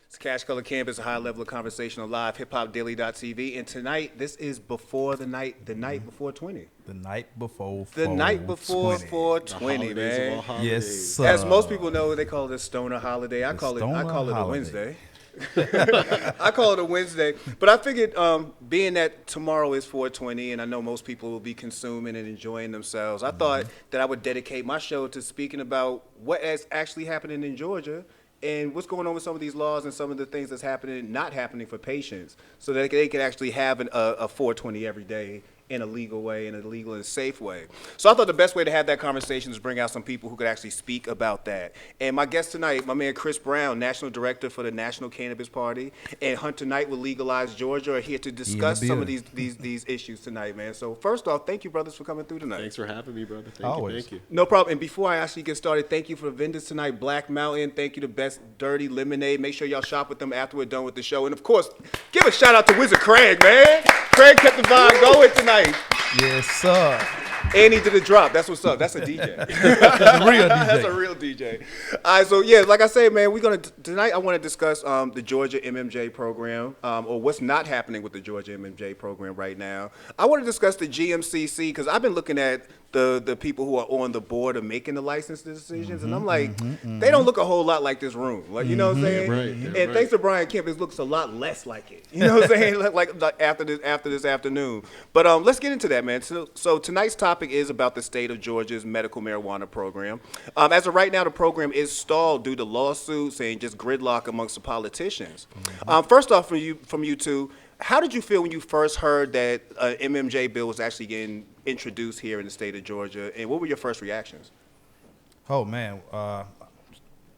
It's CashColorCannabis, a high level of conversation on LivehiphopDaily.tv. And tonight, this is before the night before 20. The night before The night before 420. 420, man. Yes, sir. As most people know, they call it a stoner holiday. I call it a Wednesday. I call it a Wednesday. But I figured, being that tomorrow is 420, and I know most people will be consuming and enjoying themselves, I thought that I would dedicate my show to speaking about what is actually happening in Georgia and what's going on with some of these laws and some of the things that's happening, not happening for patients, so that they can actually have a 420 every day in a legal way, in a legal and safe way. So I thought the best way to have that conversation is bring out some people who could actually speak about that. And my guest tonight, my man Chris Brown, National Director for the National Cannabis Party, and Hunter Knight with Legalize Georgia are here to discuss some of these issues tonight, man. So first off, thank you, brothers, for coming through tonight. Thanks for having me, brother. Thank you. No problem. And before I actually get started, thank you for the vendors tonight, Black Mountain. Thank you to Best Dirty Lemonade. Make sure y'all shop with them after we're done with the show. And of course, give a shout out to Wizard Craig, man. Craig kept the vibe going tonight. Yes, sir. And he did a drop. That's what's up. That's a DJ. That's a real DJ. That's a real DJ. All right, so yeah, like I said, man, tonight I want to discuss the Georgia MMJ program, or what's not happening with the Georgia MMJ program right now. I want to discuss the GMCC because I've been looking at the people who are on the board of making the license decisions, and I'm like, they don't look a whole lot like this room. Like, you know what I'm saying? Right, and thanks to Brian Kemp, it looks a lot less like it. You know what I'm saying? like after this afternoon. But let's get into that, man. So tonight's topic is about the state of Georgia's medical marijuana program. As of right now, the program is stalled due to lawsuits and just gridlock amongst the politicians. First off, from you two, how did you feel when you first heard that MMJ bill was actually getting introduced here in the state of Georgia, and what were your first reactions? Oh man,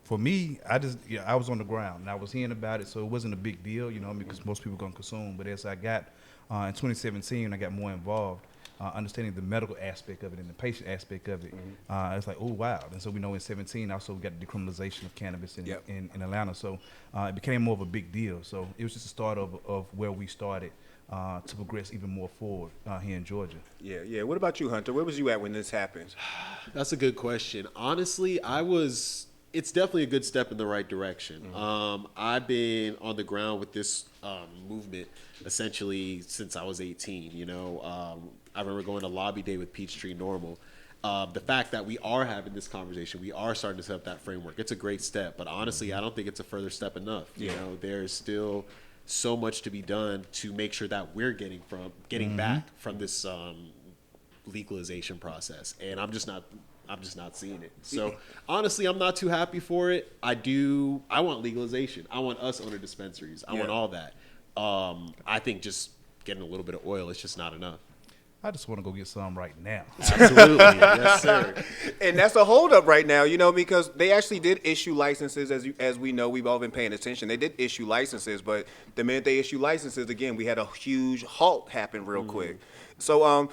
for me, I was on the ground and I was hearing about it, so it wasn't a big deal, because most people gonna consume. But as I got in 2017, I got more involved, understanding the medical aspect of it and the patient aspect of it. It's like, oh wow! And so we know in 2017 also we got the decriminalization of cannabis in Atlanta, so it became more of a big deal. So it was just the start of where we started. To progress even more forward here in Georgia. Yeah. What about you, Hunter? Where was you at when this happened? That's a good question. Honestly, it's definitely a good step in the right direction. I've been on the ground with this movement essentially since I was 18. I remember going to lobby day with Peachtree Normal. The fact that we are having this conversation, we are starting to set up that framework. It's a great step, but honestly, I don't think it's a further step enough. There's still so much to be done to make sure that we're getting back from this legalization process, and I'm just not seeing it. So honestly, I'm not too happy for it. I want legalization. I want us owner dispensaries. I want all that. I think just getting a little bit of oil is just not enough. I just want to go get some right now. Absolutely. Yes, sir. And that's a holdup right now, because they actually did issue licenses, as we know, we've all been paying attention. They did issue licenses, but the minute they issue licenses, again, we had a huge halt happen real quick. So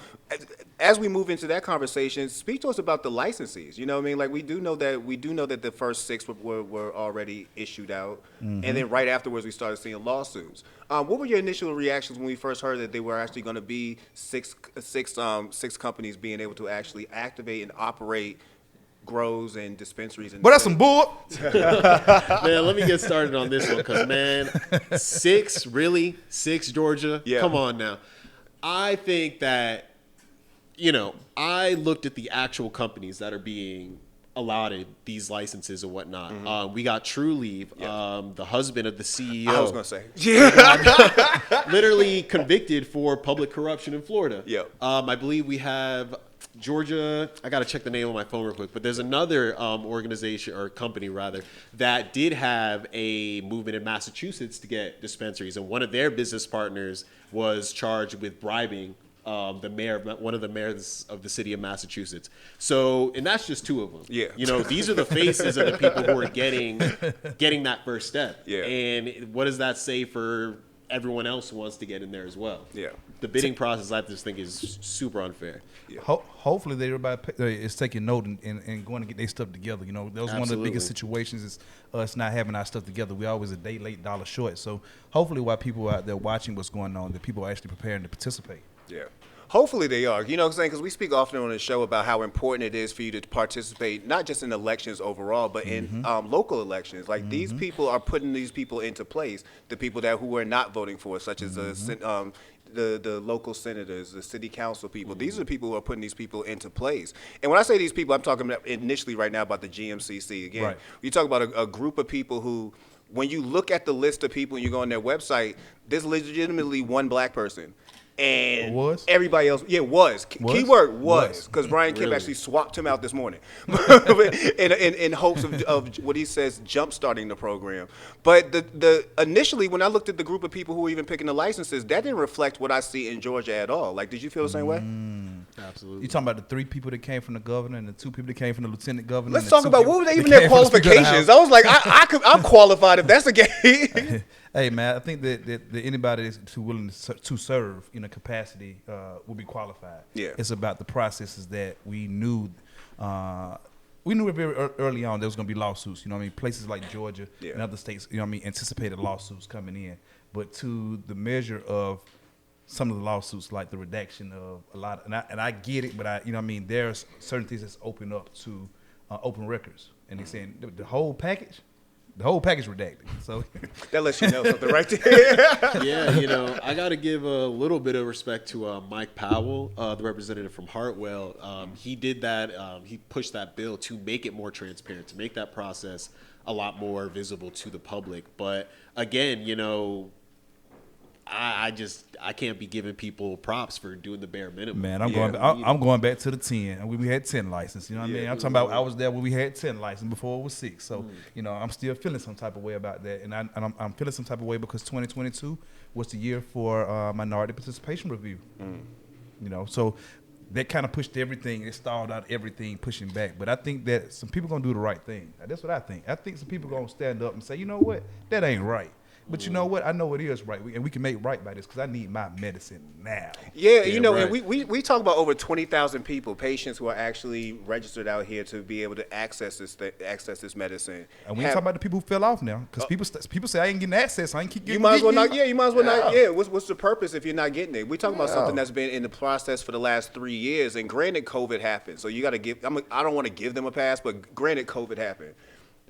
as we move into that conversation, speak to us about the licenses. You know what I mean? Like we do know that the first 6 were already issued out, and then right afterwards we started seeing lawsuits. What were your initial reactions when we first heard that they were actually going to be six companies being able to actually activate and operate grows and dispensaries? But that's some bull. Man, let me get started on this one because, man, 6 Georgia? Yeah. Come on now. I think that, I looked at the actual companies that are being allotted these licenses and whatnot. We got True Leave, the husband of the CEO. I was going to say. Literally convicted for public corruption in Florida. Yep. I believe we have Georgia. I got to check the name on my phone real quick. But there's another organization or company, rather, that did have a movement in Massachusetts to get dispensaries. And one of their business partners was charged with bribing one of the mayors of the city of Massachusetts. So, and that's just 2 of them. Yeah. These are the faces of the people who are getting that first step. Yeah. And what does that say for everyone else who wants to get in there as well? Yeah. The bidding process, I just think, is super unfair. Yeah. Hopefully, everybody is taking note and going to get their stuff together. That was one of the biggest situations is us not having our stuff together. We always a day late, dollar short. So hopefully, while people are out there watching what's going on, that people are actually preparing to participate. Yeah. Hopefully they are. You know what I'm saying? Because we speak often on the show about how important it is for you to participate, not just in elections overall, but in local elections. Like these people are putting these people into place, the people who are not voting for, such as the local senators, the city council people. These are the people who are putting these people into place. And when I say these people, I'm talking about initially right now about the GMCC. Again, you talk about a group of people who, when you look at the list of people and you go on their website, there's legitimately one black person. And everybody else, keyword was, because Brian Kemp actually swapped him out this morning in hopes of what he says jump-starting the program. But the initially, when I looked at the group of people who were even picking the licenses, that didn't reflect what I see in Georgia at all. Like, did you feel the same way? Absolutely. You talking about the 3 people that came from the governor and the 2 people that came from the lieutenant governor? Let's talk about what were they even their qualifications. I was like, I'm qualified if that's the case. Hey man, I think that anybody that's too willing to serve in a capacity will be qualified. Yeah, it's about the processes that we knew. We knew very early on there was going to be lawsuits. You know what I mean? Places like Georgia and other states, you know what I mean, anticipated lawsuits coming in. But to the measure of some of the lawsuits, like the redaction of a lot, and I get it, but you know what I mean, there's certain things that's open up to open records, and they're saying the whole package. The whole package redacted. So that lets you know something right there. Yeah, you know, I got to give a little bit of respect to Mike Powell, the representative from Hartwell. He did that. He pushed that bill to make it more transparent, to make that process a lot more visible to the public. But again, you know, I can't be giving people props for doing the bare minimum. Man, I'm going back to the 10. We had 10 licenses. You know what I mean? I'm talking about I was there when we had 10 licenses before it was 6. So you know, I'm still feeling some type of way about that, and I'm feeling some type of way because 2022 was the year for minority participation review. You know, so that kind of pushed everything. It stalled out everything, pushing back. But I think that some people gonna do the right thing. That's what I think. I think some people gonna stand up and say, you know what, that ain't right. But you know what? I know it is right, and we can make right by this because I need my medicine now. Yeah, you know, right. And we talk about over 20,000 people, patients who are actually registered out here to be able to access this medicine. And we ain't talking about the people who fell off now, because people say I ain't getting access, I ain't keep getting. You might as well not. Yeah, you might as well not. Yeah, what's the purpose if you're not getting it? We talking about something that's been in the process for the last 3 years, and granted, COVID happened, so you got to give. I don't want to give them a pass, but granted, COVID happened.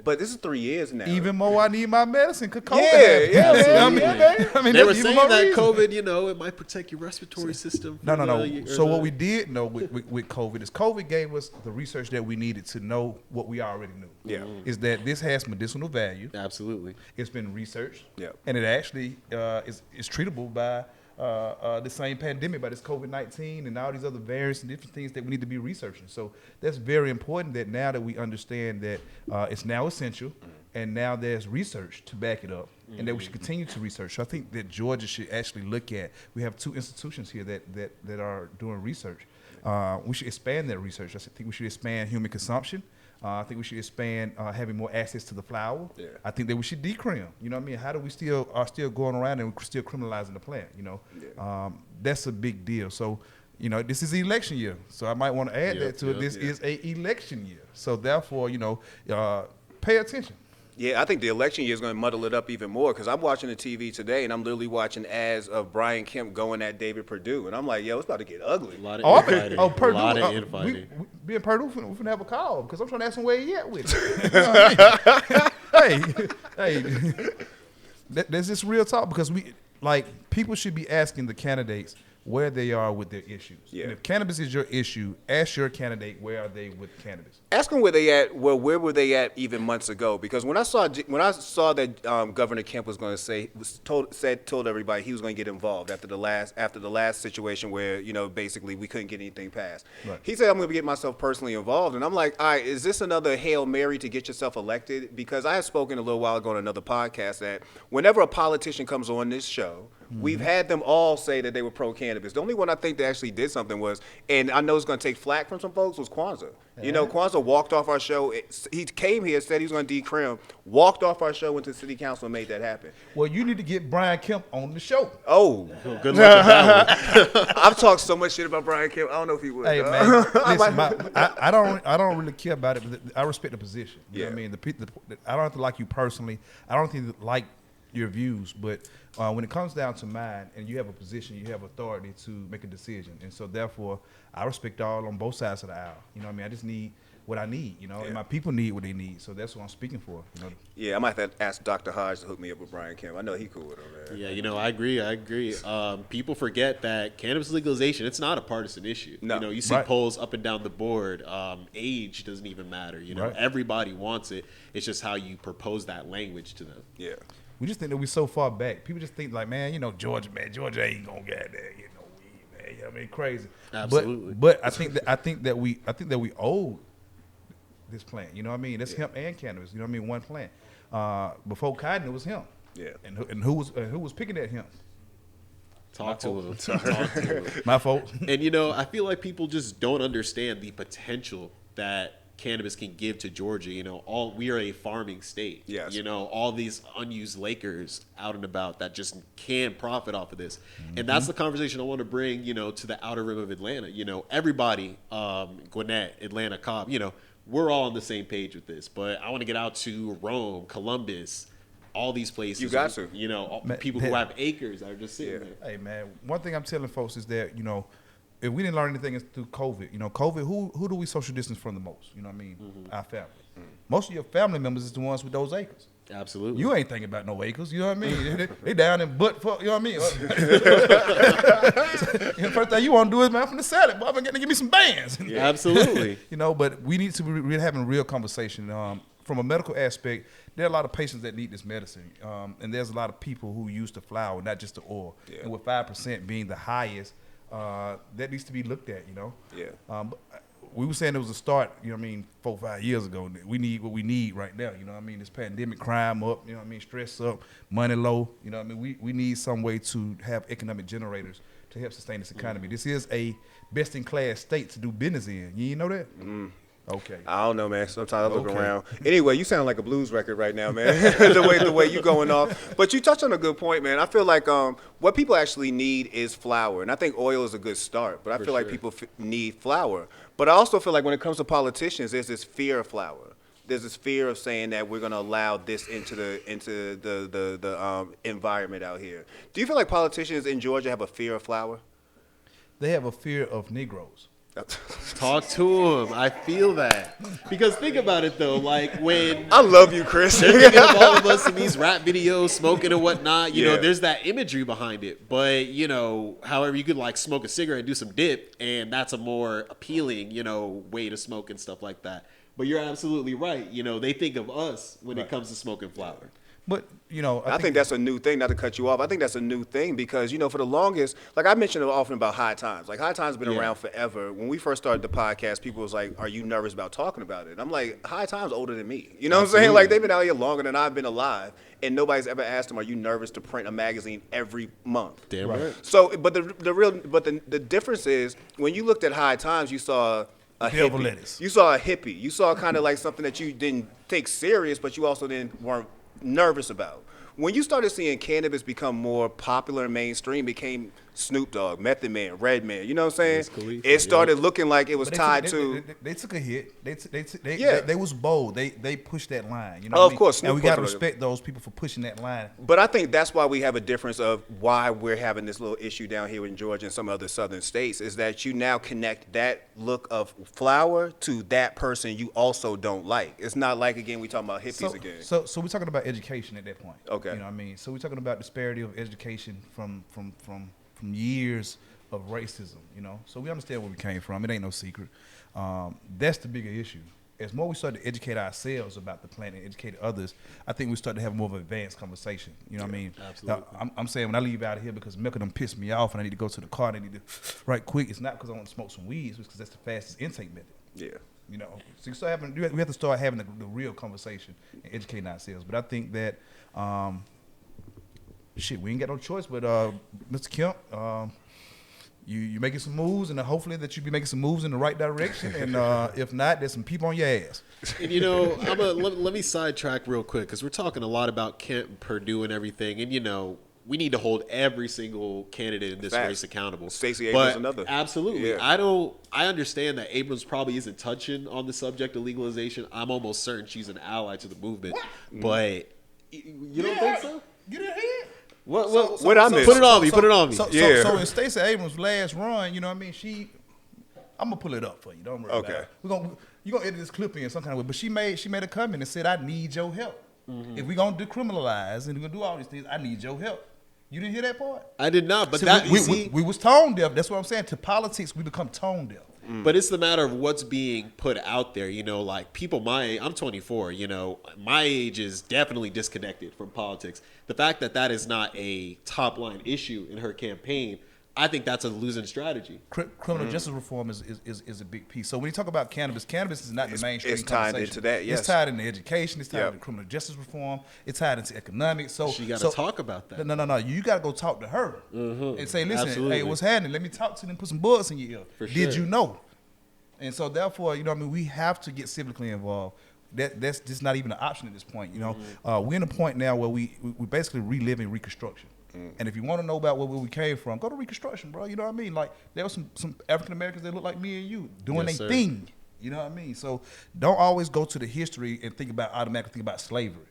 But this is 3 years now. Even more, I need my medicine because COVID. I mean, they were saying that COVID, you know, it might protect your respiratory system. No. So what we did know with COVID is COVID gave us the research that we needed to know what we already knew. Yeah, is that this has medicinal value. Absolutely, it's been researched. Yeah, and it actually is treatable by the same pandemic, by this COVID-19 and all these other variants and different things that we need to be researching. So that's very important that now that we understand that it's now essential and now there's research to back it up and that we should continue to research. So I think that Georgia should actually look at, we have 2 institutions here that are doing research. We should expand that research. I think we should expand human consumption. I think we should expand having more access to the flower. Yeah. I think that we should decrim. You know what I mean? How do we still going around and we're still criminalizing the plant? You know, that's a big deal. So, you know, this is the election year. So I might want to add that to it. This is a election year. So therefore, you know, pay attention. Yeah, I think the election year is going to muddle it up even more because I'm watching the TV today and I'm literally watching ads of Brian Kemp going at David Purdue. And I'm like, yo, it's about to get ugly. A lot of infighting. Purdue. A lot of infighting. We in Purdue, we're going to have a call because I'm trying to ask him where he at with it. You know what I mean? Hey, there's this real talk because people should be asking the candidates where they are with their issues. Yeah. And if cannabis is your issue, ask your candidate where are they with cannabis. Ask them where they at. Well, where were they at even months ago? Because when I saw that Governor Kemp was going to told everybody he was going to get involved after the last situation where, you know, basically we couldn't get anything passed. Right. He said I'm going to get myself personally involved, and I'm like, all right, is this another Hail Mary to get yourself elected? Because I had spoken a little while ago on another podcast that whenever a politician comes on this show, we've had them all say that they were pro-cannabis. The only one I think that actually did something was, and I know it's going to take flack from some folks, was Kwanzaa. You know, Kwanzaa walked off our show. He came here, said he was going to decrim, walked off our show, went to city council and made that happen. Well, you need to get Brian Kemp on the show. Oh. Well, good luck with that one. I've talked so much shit about Brian Kemp. I don't know if he would. Hey, man, listen, I don't really care about it, but I respect the position. You know what I mean? I don't have to like you personally. I don't think like your views, but when it comes down to mine, and you have a position, you have authority to make a decision, and so therefore, I respect all on both sides of the aisle. You know what I mean? I just need what I need, you know, and my people need what they need, so that's what I'm speaking for. You know? Yeah, I might have to ask Dr. Hodge to hook me up with Brian Kemp. I know he cool with him, man. Yeah, you know, I agree. People forget that cannabis legalization, it's not a partisan issue. No. You know, you see polls up and down the board. Age doesn't even matter. You know, everybody wants it. It's just how you propose that language to them. Yeah. We just think that we're so far back. People just think like, man, you know, Georgia ain't gonna get there. You know, man. You know, I mean, crazy. Absolutely. But I think that we owe this plant. You know what I mean? That's hemp and cannabis. You know what I mean? One plant. Before cotton, it was hemp. Yeah. And who was picking that hemp? Talk to him. My fault. And you know, I feel like people just don't understand the potential that cannabis can give to Georgia. You know, we are a farming state. Yes. You know, all these unused Lakers out and about that just can profit off of this. And that's the conversation I want to bring, you know, to the outer rim of Atlanta. You know, everybody, Gwinnett, Atlanta, Cobb, you know, we're all on the same page with this. But I want to get out to Rome, Columbus, all these places. You got to. You know, people who have acres that are just sitting there. Hey, man, one thing I'm telling folks is that, you know, if we didn't learn anything through COVID, you know, COVID, who do we social distance from the most? You know what I mean? Our family. Most of your family members is the ones with those acres. Absolutely. You ain't thinking about no acres, you know what I mean? they down in butt fuck, you know what I mean? The first thing you want to do is, man, I'm from the salad, boy, I'm going to give me some bands. Yeah. Absolutely. You know, but we need to be really having a real conversation. From a medical aspect, there are a lot of patients that need this medicine. And there's a lot of people who use the flower, not just the oil. Yeah. And with 5% being the highest, that needs to be looked at, you know? Yeah. But we were saying it was a start, you know what I mean, 4 or 5 years ago. We need what we need right now, you know what I mean? This pandemic, crime up, you know what I mean, stress up, money low, you know what I mean? We need some way to have economic generators to help sustain this economy. This is a best-in-class state to do business in. You didn't know that? Okay. I don't know, man. Sometimes I look around. Anyway, you sound like a blues record right now, man. the way you going off. But you touched on a good point, man. I feel like what people actually need is flour, and I think oil is a good start. But I feel like people need flour. But I also feel like when it comes to politicians, there's this fear of flour. There's this fear of saying that we're going to allow this into the environment out here. Do you feel like politicians in Georgia have a fear of flour? They have a fear of Negroes. Talk to him. I feel that. Because think about it, though. Like, when I love you, Chris. they're thinking of all of us in these rap videos, smoking and whatnot, you know, there's that imagery behind it. But, you know, however, you could, like, smoke a cigarette and do some dip, and that's a more appealing, you know, way to smoke and stuff like that. But you're absolutely right. You know, they think of us when it comes to smoking flower. But, you know, I think that's a new thing, not to cut you off. I think that's a new thing because, you know, for the longest, like I mentioned often about High Times. Like High Times has been around forever. When we first started the podcast, people was like, are you nervous about talking about it? And I'm like, High Times older than me. You know what I'm saying? Like they've been out here longer than I've been alive. And nobody's ever asked them, are you nervous to print a magazine every month? Damn right. So, but the difference is when you looked at High Times, you saw a hippie. You saw a hippie. You saw kind of like something that you didn't take serious, but you also weren't nervous about. When you started seeing cannabis become more popular and mainstream, became Snoop Dogg, Method Man, Redman, you know what I'm saying? It started looking like it was tied to. They took a hit. They was bold. They pushed that line. You know of course. And we got to respect those people for pushing that line. But I think that's why we have a difference of why we're having this little issue down here in Georgia and some other southern states is that you now connect that look of flower to that person you also don't like. It's not like, again, we talking about hippies again. So we're talking about education at that point. Okay. You know what I mean? So we're talking about disparity of education from years of racism, you know. So we understand where we came from. It ain't no secret. That's the bigger issue. As more we start to educate ourselves about the plant and educate others, I think we start to have more of an advanced conversation. You know what I mean? Absolutely. Now, I'm saying when I leave out of here because milk them piss me off and I need to go to the car and I need to right quick, it's not because I want to smoke some weeds, it's because that's the fastest intake method. Yeah. You know, so we have to start having the real conversation and educating ourselves. But I think that, we ain't got no choice. But Mr. Kemp, you making some moves, and hopefully that you be making some moves in the right direction. And if not, there's some people on your ass. And you know, let me sidetrack real quick because we're talking a lot about Kent and Purdue and everything, and you know. We need to hold every single candidate in this race accountable. Stacey Abrams, another. Absolutely. Yeah. I understand that Abrams probably isn't touching on the subject of legalization. I'm almost certain she's an ally to the movement. What? But you don't think so? You didn't hear it? What I missed? Put it on me. Put it on me. So in Stacey Abrams' last run, you know what I mean? I'm gonna pull it up for you. Don't worry about it. You're gonna edit this clip in some kind of way. But she made a comment and said, "I need your help. If we're gonna decriminalize and we're gonna do all these things, I need your help." You didn't hear that part? I did not. But we was tone deaf. That's what I'm saying. To politics, we become tone deaf. But it's the matter of what's being put out there. You know, like people my age, I'm 24, you know, my age is definitely disconnected from politics. The fact that is not a top line issue in her campaign, I think that's a losing strategy. Criminal justice reform is a big piece. So when you talk about cannabis is not the mainstream It's tied into that, yes. It's tied into education. It's tied into criminal justice reform. It's tied into economics. So she got to talk about that. No. You got to go talk to her and say, listen, Absolutely. hey, what's happening? Let me talk to them, put some bullets in your ear. For Did sure. you know? And so therefore, you know what I mean, we have to get civically involved. That's just not even an option at this point. You know, we're in a point now where we basically reliving Reconstruction. And if you want to know about where we came from, go to Reconstruction, bro. You know what I mean? Like there was some African Americans that look like me and you doing their thing. You know what I mean? So don't always go to the history and automatically think about slavery.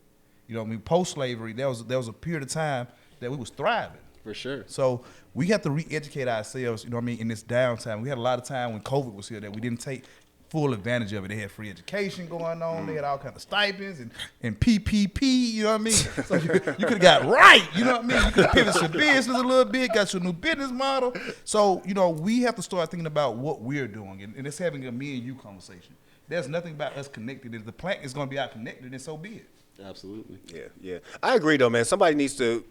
You know what I mean? Post-slavery, there was a period of time that we was thriving. For sure. So we have to re-educate ourselves, you know what I mean, in this downtime. We had a lot of time when COVID was here that we didn't take full advantage of it. They had free education going on. They had all kinds of stipends and PPP, you know what I mean? So you could have got right, you know what I mean? You could have pivoted your business a little bit, got your new business model. So, you know, we have to start thinking about what we're doing. And it's having a me and you conversation. There's nothing about us connected. If the plant is going to be out connected, then so be it. Absolutely. Yeah. I agree, though, man. Somebody needs to...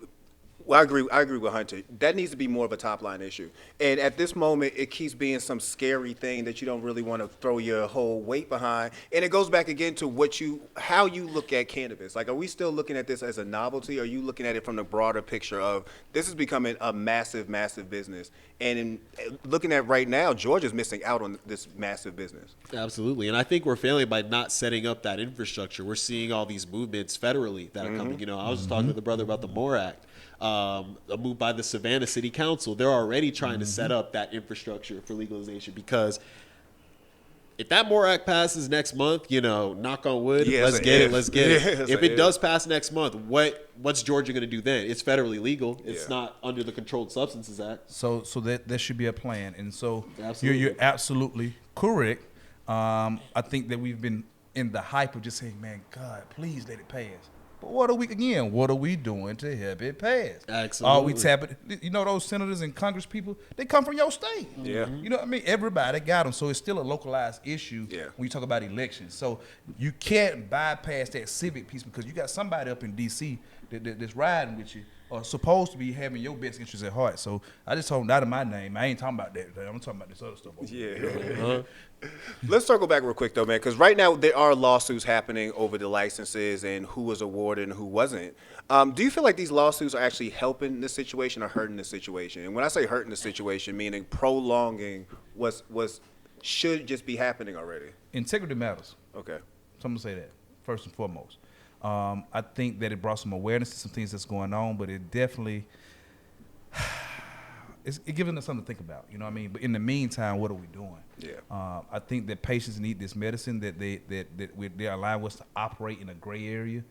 Well, I agree with Hunter. That needs to be more of a top-line issue. And at this moment, it keeps being some scary thing that you don't really want to throw your whole weight behind. And it goes back again to how you look at cannabis. Like, are we still looking at this as a novelty? Or are you looking at it from the broader picture of this is becoming a massive, massive business? And looking at right now, Georgia's missing out on this massive business. Absolutely. And I think we're failing by not setting up that infrastructure. We're seeing all these movements federally that are coming. You know, I was just talking to the brother about the MORE Act. A move by the Savannah City Council. They're already trying to set up that infrastructure for legalization because if that MORE Act passes next month, you know, knock on wood, let's get it. If it does pass next month, what's Georgia going to do then? It's federally legal. It's not under the Controlled Substances Act. So that should be a plan. And so Absolutely. you're absolutely correct. I think that we've been in the hype of just saying, man, God, please let it pass. But what are we doing to help it pass? Absolutely. Are we tapping? You know those senators and Congress people, they come from your state. Yeah. You know what I mean? Everybody got them. So it's still a localized issue when you talk about elections. So you can't bypass that civic piece because you got somebody up in D.C. that's riding with you or supposed to be having your best interests at heart. So I just told them that in my name. I ain't talking about that. I'm talking about this other stuff. Let's circle back real quick, though, man, because right now there are lawsuits happening over the licenses and who was awarded and who wasn't. Do you feel like these lawsuits are actually helping the situation or hurting the situation? And when I say hurting the situation, meaning prolonging what should just be happening already. Integrity matters. Okay. So I'm going to say that, first and foremost. I think that it brought some awareness to some things that's going on, but it definitely... It's giving us something to think about, you know what I mean? But in the meantime, what are we doing? Yeah. I think that patients need this medicine, that they allow us to operate in a gray area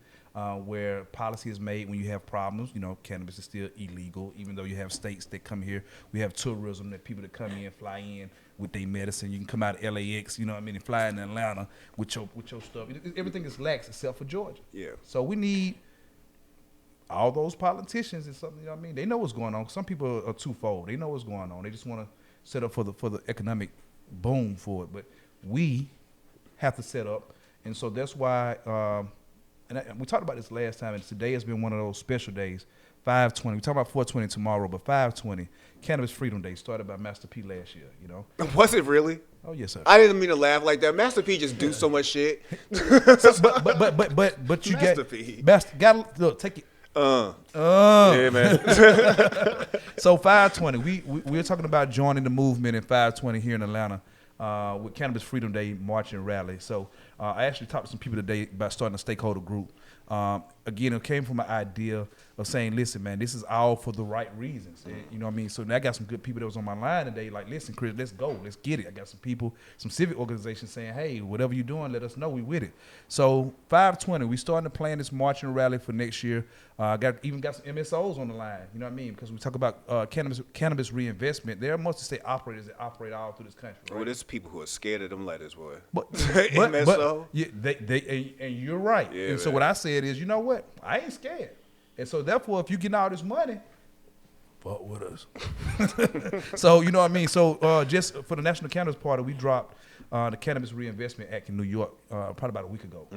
where policy is made when you have problems. You know, cannabis is still illegal, even though you have states that come here. We have tourism, that people that come in, fly in with their medicine. You can come out of LAX, you know what I mean, and fly in Atlanta with your stuff. Everything is lax except for Georgia. Yeah. So we need... all those politicians and something, you know what I mean? They know what's going on. Some people are twofold. They know what's going on. They just want to set up for the economic boom for it. But we have to set up, and so that's why. And we talked about this last time, and today has been one of those special days. 5/20. We talk about 4/20 tomorrow, but 5/20, Cannabis Freedom Day, started by Master P last year. You know. Was it really? Oh yes, sir. I didn't mean to laugh like that. Master P just do so much shit. but you Master P. Got look, take it. Yeah, man. So 5/20, we're talking about joining the movement in 5/20 here in Atlanta with Cannabis Freedom Day march and rally. So I actually talked to some people today about starting a stakeholder group. again, it came from an idea of saying, listen, man, this is all for the right reasons. And, you know what I mean? So I got some good people that was on my line today, like, listen, Chris, let's go. Let's get it. I got some people, some civic organizations saying, hey, whatever you're doing, let us know. We with it. So 5/20, we starting to plan this marching rally for next year. Got some MSOs on the line, you know what I mean? Because we talk about cannabis reinvestment. There are multi-state operators that operate all through this country, right? Well, there's people who are scared of them letters, boy. But MSO. Yeah, and you're right. Yeah, and so man. what I said is, you know what? I ain't scared. And so therefore, if you getting all this money, fuck with us. So you know what I mean. So just for the National Cannabis Party, we dropped the Cannabis Reinvestment Act in New York probably about a week ago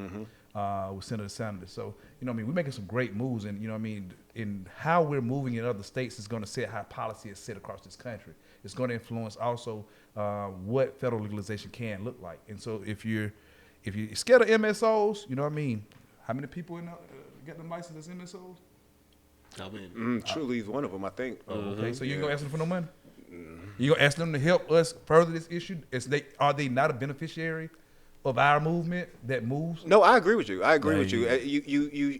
with Senator Sanders. So you know what I mean. We're making some great moves, and you know what I mean. In how we're moving in other states is going to set how policy is set across this country. It's going to influence also what federal legalization can look like. And so if you're scared of MSOs, you know what I mean. How many people get them licensed as MSOs? I mean, Truly is one of them, I think. Okay, so you ain't gonna ask them for no money? You gonna ask them to help us further this issue? Are they not a beneficiary of our movement that moves? No, I agree with you. I agree with you.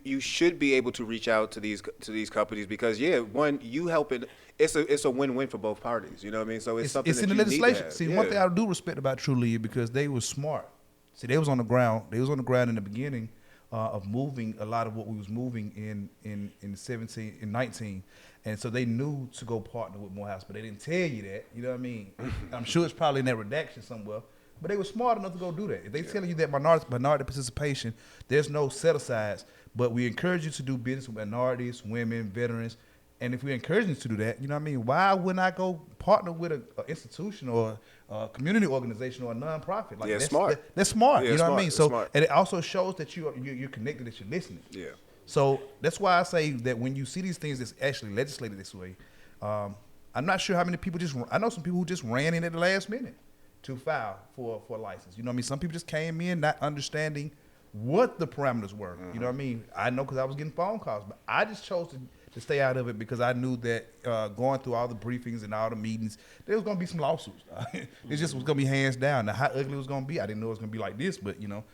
You should be able to reach out to these companies because one, you helping. It's a win-win for both parties. You know what I mean? So it's something it's in that the you need to legislation. have. See, one thing I do respect about Truly because they were smart. See, they was on the ground. They was on the ground in the beginning of moving a lot of what we was moving in 17 and 19, and so they knew to go partner with Morehouse, but they didn't tell you that. You know what I mean? I'm sure it's probably in that redaction somewhere. But they were smart enough to go do that. If they telling you that minority participation, there's no set-asides. But we encourage you to do business with minorities, women, veterans. And if we encourage you to do that, you know what I mean, why wouldn't I go partner with an institution or a community organization or a nonprofit? Like, that's smart. That's smart, Yeah, you know smart. what I mean? It's So, smart. and it also shows that you're connected, that you're listening. Yeah. So that's why I say that when you see these things that's actually legislated this way, I'm not sure how many people I know some people who just ran in at the last minute to file for a license. You know what I mean? Some people just came in not understanding what the parameters were. You know what I mean? I know because I was getting phone calls, but I just chose to stay out of it because I knew that going through all the briefings and all the meetings, there was going to be some lawsuits. It just was going to be hands down. Now, how ugly it was going to be, I didn't know it was going to be like this, but, you know.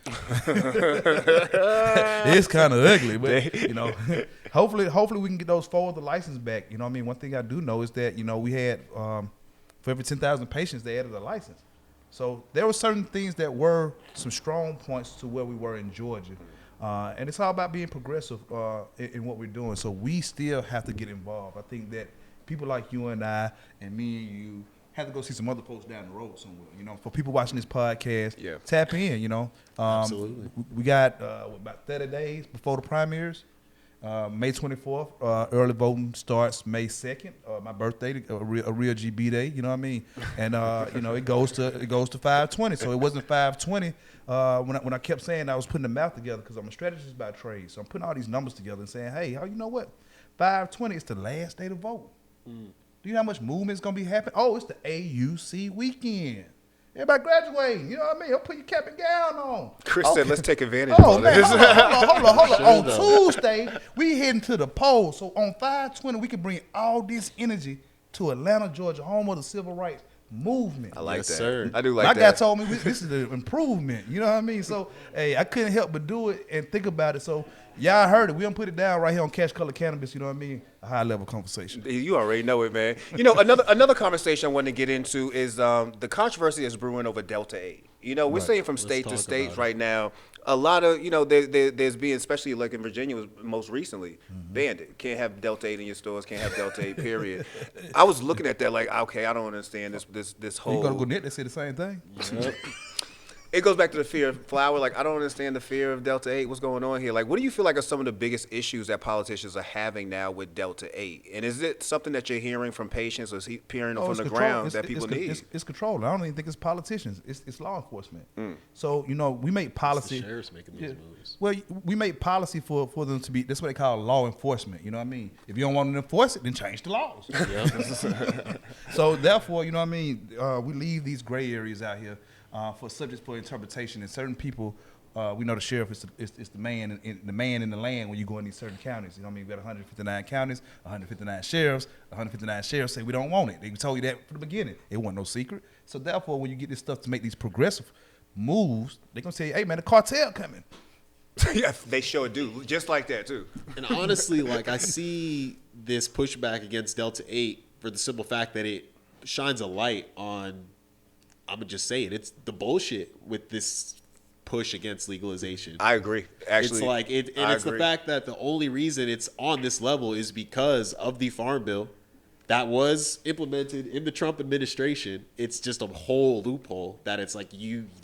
It's kind of ugly, but, you know, hopefully we can get those 4 of the license back. You know what I mean? One thing I do know is that, you know, we had, for every 10,000 patients, they added a license. So there were certain things that were some strong points to where we were in Georgia. And it's all about being progressive in what we're doing. So we still have to get involved. I think that people like you and I and me and you have to go see some other folks down the road somewhere. You know, for people watching this podcast, tap in, you know. Absolutely. We got about 30 days before the primaries. May 24th, early voting starts May 2nd. My birthday, a real GB day. You know what I mean? And you know, it goes to 5/20. So it wasn't 5/20 when I kept saying I was putting the math together because I'm a strategist by trade. So I'm putting all these numbers together and saying, hey, you know what? 5/20 is the last day to vote. Do you know how much movement is gonna be happening? Oh, it's the AUC weekend. Everybody graduating, you know what I mean? You'll put your cap and gown on. Chris said, let's take advantage Oh, of man, this. hold on. Sure On though. Tuesday, we heading to the polls. So on 5/20, we can bring all this energy to Atlanta, Georgia, home of the civil rights movement. I like Yes, that. sir. I do like My that. guy told me this is the improvement. You know what I mean? So, hey, I couldn't help but do it and think about it. So, y'all heard it. We gonna put it down right here on CashColorCannabis. You know what I mean? A high level conversation. You already know it, man. You know, another conversation I want to get into is the controversy that's brewing over Delta 8. You know, we're saying from state to talk state about right now, a lot of, you know, there's being, especially like in Virginia was most recently, banned it. Can't have Delta 8 in your stores, can't have Delta 8, period. I was looking at that like, okay, I don't understand this whole. You go to Gwinnett, they say the same thing. Yep. It goes back to the fear of flower. Like, I don't understand the fear of Delta 8. What's going on here? Like, what do you feel like are some of the biggest issues that politicians are having now with Delta 8? And is it something that you're hearing from patients or hearing from the ground that people need? It's control. I don't even think it's politicians. It's law enforcement. So, you know, we make policy. The sheriff's making these moves. Well, we make policy for them to be, that's what they call law enforcement. You know what I mean? If you don't want to enforce it, then change the laws. So, therefore, you know what I mean? We leave these gray areas out here. For subjects for interpretation, and certain people, we know the sheriff is the man in the land when you go in these certain counties. You know what I mean? We got 159 counties, 159 sheriffs. 159 sheriffs say we don't want it. They told you that from the beginning. It wasn't no secret. So therefore, when you get this stuff to make these progressive moves, they're gonna say, "Hey man, the cartel coming." Yeah, they sure do. Just like that too. And honestly, like I see this pushback against Delta 8 for the simple fact that it shines a light on, I'm gonna just say it, it's the bullshit with this push against legalization. I agree. Actually, it's like it's the fact that the only reason it's on this level is because of the Farm Bill that was implemented in the Trump administration. It's just a whole loophole that it's like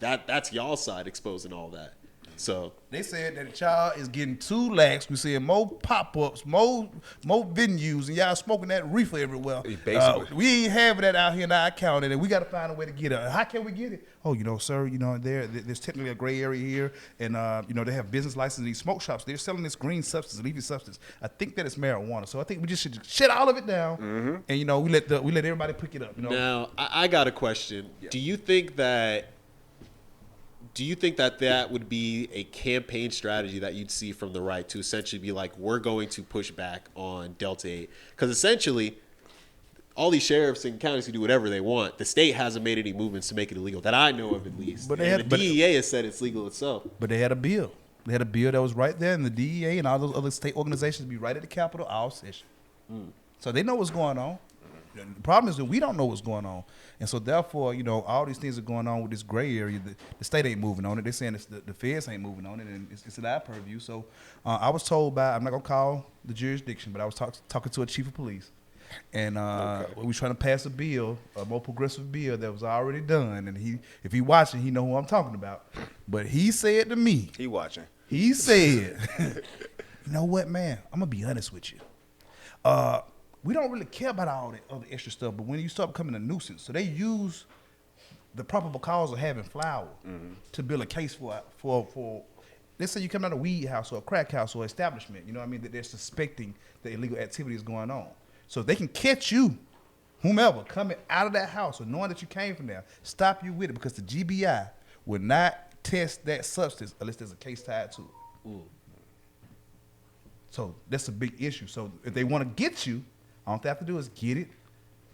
that's y'all side exposing all that. So they said that the child is getting too lax. We're seeing more pop-ups, more venues, and y'all smoking that reefer everywhere. Basically. We ain't having that out here in our county, and we got to find a way to get it. How can we get it? Oh, sir, there's technically a gray area here, and they have business licenses in these smoke shops. They're selling this green substance, leafy substance. I think that it's marijuana. So I think we just should shut all of it down, and we let everybody pick it up. Now I got a question. Yeah. Do you think that would be a campaign strategy that you'd see from the right to essentially be like, we're going to push back on Delta 8? Because essentially, all these sheriffs and counties can do whatever they want. The state hasn't made any movements to make it illegal that I know of, at least. But the DEA has said it's legal itself. But they had a bill. They had a bill that was right there, and the DEA and all those other state organizations be right at the Capitol all session. So they know what's going on. The problem is that we don't know what's going on. And so therefore, all these things are going on with this gray area. The state ain't moving on it. They're saying the feds ain't moving on it, and it's in our purview. So I was told I'm not going to call the jurisdiction, but I was talking to a chief of police. And we were trying to pass a bill, a more progressive bill that was already done. And if he watching, he know who I'm talking about. But he said to me. He watching. He said, you know what, man? I'm going to be honest with you. We don't really care about all that other extra stuff, but when you start becoming a nuisance, so they use the probable cause of having flower to build a case for. Let's say you come out of a weed house or a crack house or establishment, that they're suspecting that illegal activity is going on. So if they can catch you, whomever, coming out of that house or knowing that you came from there, stop you with it because the GBI will not test that substance unless there's a case tied to it. So that's a big issue. So if they want to get you, all they have to do is get it,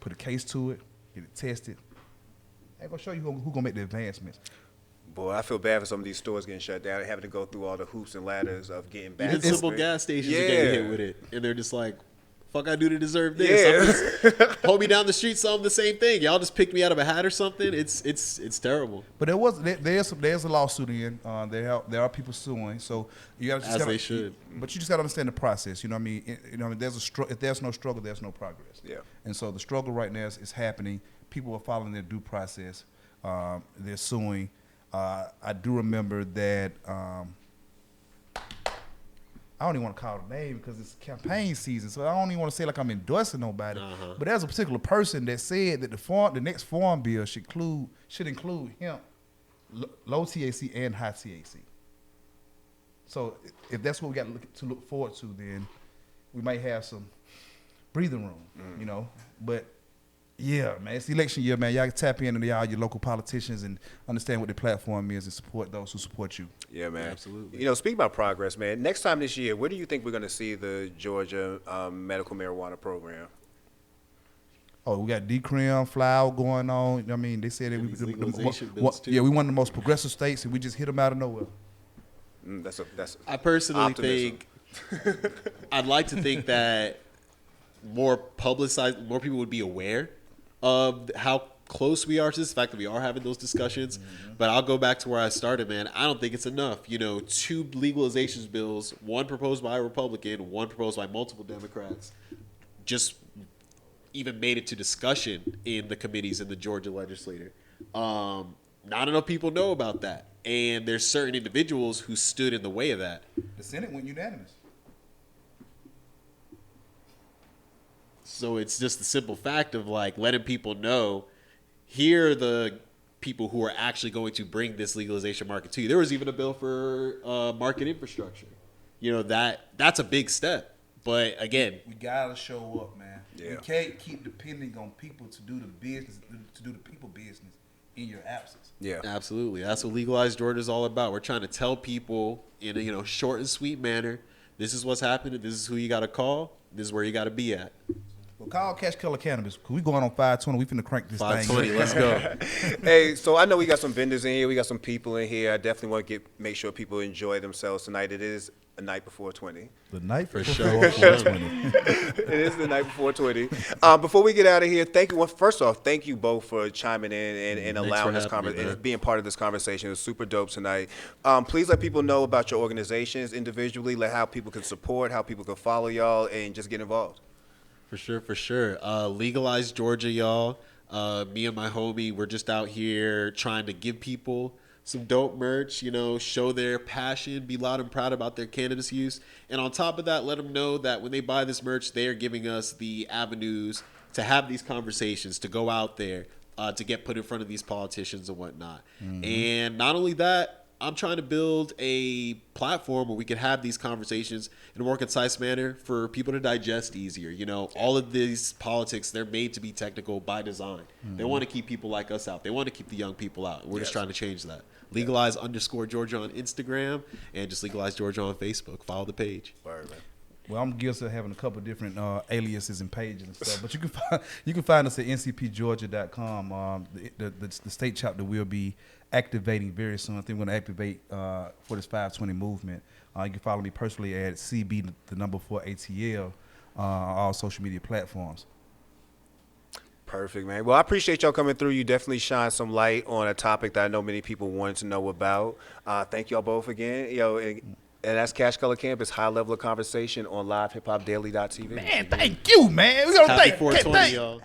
put a case to it, get it tested. They're going to show you who's going to make the advancements. Boy, I feel bad for some of these stores getting shut down and having to go through all the hoops and ladders of getting back. Even simple gas stations are getting hit with it. And they're just like, fuck I do to deserve this? Yeah. Hold me down the street, tell them the same thing. Y'all just picked me out of a hat or something. It's terrible. But there's a lawsuit in. There are people suing. So you got as they should. But you just got to understand the process. If there's no struggle, there's no progress. Yeah. And so the struggle right now is happening. People are following their due process. They're suing. I do remember that. I don't even want to call the name because it's campaign season, so I don't even want to say like I'm endorsing nobody. But there's a particular person that said that the next farm bill should include hemp, low THC and high THC. So if that's what we got to look forward to, then we might have some breathing room, But yeah, man, it's the election year, man. Y'all can tap into all your local politicians and understand what their platform is and support those who support you. Yeah, man. Absolutely. Speaking about progress, man, next time this year, where do you think we're going to see the Georgia medical marijuana program? Oh, we got decrim, flower going on. They said that we one of the most progressive states, and we just hit them out of nowhere. That's I personally think I'd like to think that more publicized, more people would be aware of how close we are to this, the fact that we are having those discussions. But I'll go back to where I started, man. I don't think it's enough. 2 legalization bills, one proposed by a Republican, one proposed by multiple Democrats, just even made it to discussion in the committees in the Georgia legislature. Not enough people know about that. And there's certain individuals who stood in the way of that. The Senate went unanimous. So it's just the simple fact of like letting people know, here are the people who are actually going to bring this legalization market to you. There was even a bill for market infrastructure. That's a big step. But again, we gotta show up, man. Yeah. You can't keep depending on people to do the business, to do the people business in your absence. Yeah, absolutely. That's what Legalized Georgia is all about. We're trying to tell people in a short and sweet manner, this is what's happening. This is who you got to call. This is where you got to be at. So call Cash Color Cannabis. Cause we going on 520. We finna crank this 520, thing. let's go. Hey, so I know we got some vendors in here. We got some people in here. I definitely want to make sure people enjoy themselves tonight. It is a night before 20. The night For before sure. 420. It is the night before 20. Before we get out of here, thank you. Well, first off, thank you both for chiming in and allowing this conversation and being part of this conversation. It was super dope tonight. Please let people know about your organizations individually, let how people can support, how people can follow y'all, and just get involved. For sure, for sure. Legalize Georgia, y'all. Me and my homie, we're just out here trying to give people some dope merch, you know, show their passion, be loud and proud about their cannabis use. And on top of that, let them know that when they buy this merch, they are giving us the avenues to have these conversations, to go out there, to get put in front of these politicians and whatnot. Mm-hmm. And not only that, I'm trying to build a platform where we can have these conversations in a more concise manner for people to digest easier. You know, all of these politics, they're made to be technical by design. Mm-hmm. They want to keep people like us out. They want to keep the young people out. We're just trying to change that. Legalize _Georgia on Instagram and just legalize Georgia on Facebook. Follow the page. Word, man. Well, I'm guilty of having a couple of different aliases and pages and stuff, but you can find us at ncpgeorgia.com. The state chapter will be activating very soon. I think we're going to activate for this 520 movement. You can follow me personally at CB4ATL all social media platforms. Perfect, man. Well, I appreciate y'all coming through. You definitely shine some light on a topic that I know many people wanted to know about. Thank y'all both again. And that's Cash Color Campus, high level of conversation on LivehiphopDaily.tv. Man, thank you, man. We're gonna Happy 420, y'all.